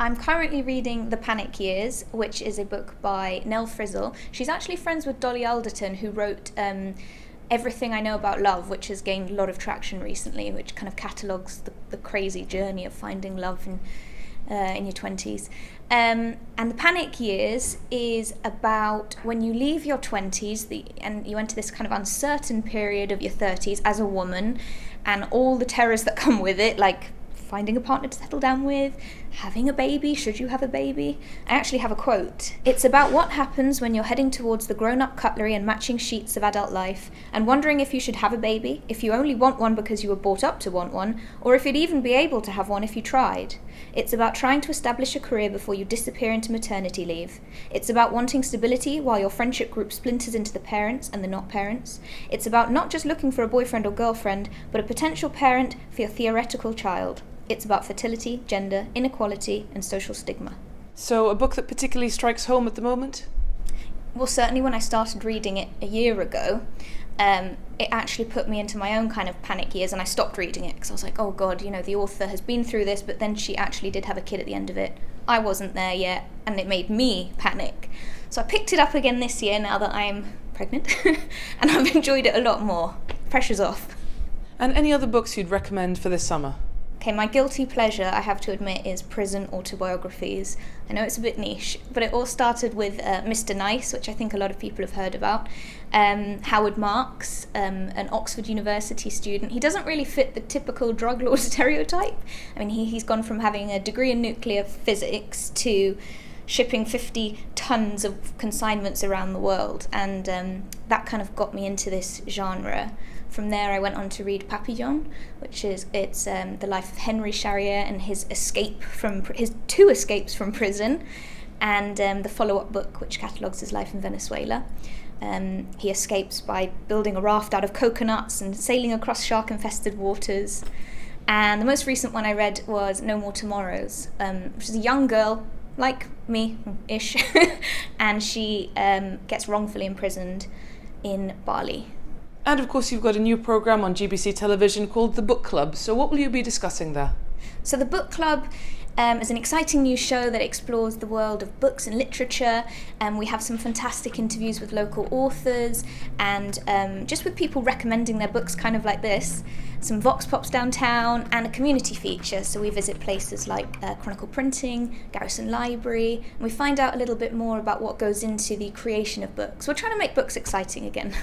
I'm currently reading The Panic Years, which is a book by Nell Frizzell. She's actually friends with Dolly Alderton, who wrote Everything I Know About Love, which has gained a lot of traction recently, which kind of catalogues the crazy journey of finding love in your 20s. And The Panic Years is about when you leave your 20s and you enter this kind of uncertain period of your 30s as a woman, and all the terrors that come with it, like finding a partner to settle down with, having a baby, should you have a baby. I actually have a quote. "It's about what happens when you're heading towards the grown-up cutlery and matching sheets of adult life, and wondering if you should have a baby, if you only want one because you were brought up to want one, or if you'd even be able to have one if you tried. It's about trying to establish a career before you disappear into maternity leave. It's about wanting stability while your friendship group splinters into the parents and the not parents. It's about not just looking for a boyfriend or girlfriend, but a potential parent for your theoretical child. It's about fertility, gender, inequality, and social stigma." So a book that particularly strikes home at the moment? Well, certainly when I started reading it a year ago, it actually put me into my own kind of panic years, and I stopped reading it because I was like, oh God, the author has been through this, but then she actually did have a kid at the end of it. I wasn't there yet, and it made me panic. So I picked it up again this year now that I'm pregnant, and I've enjoyed it a lot more. Pressure's off. And any other books you'd recommend for this summer? Okay, my guilty pleasure, I have to admit, is prison autobiographies. I know it's a bit niche, but it all started with Mr. Nice, which I think a lot of people have heard about. Howard Marks, an Oxford University student. He doesn't really fit the typical drug lord stereotype. I mean, he's gone from having a degree in nuclear physics to shipping 50 tons of consignments around the world, and that kind of got me into this genre. From there, I went on to read Papiyon, which is the life of Henry Charrier and his two escapes from prison, and the follow-up book, which catalogues his life in Venezuela. He escapes by building a raft out of coconuts and sailing across shark-infested waters. And the most recent one I read was No More Tomorrows, which is a young girl, like me-ish, and she gets wrongfully imprisoned in Bali. And of course you've got a new programme on GBC Television called The Book Club, so what will you be discussing there? So The Book Club is an exciting new show that explores the world of books and literature, and we have some fantastic interviews with local authors and just with people recommending their books, kind of like this, some vox pops downtown, and a community feature. So we visit places like Chronicle Printing, Garrison Library, and we find out a little bit more about what goes into the creation of books. We're trying to make books exciting again.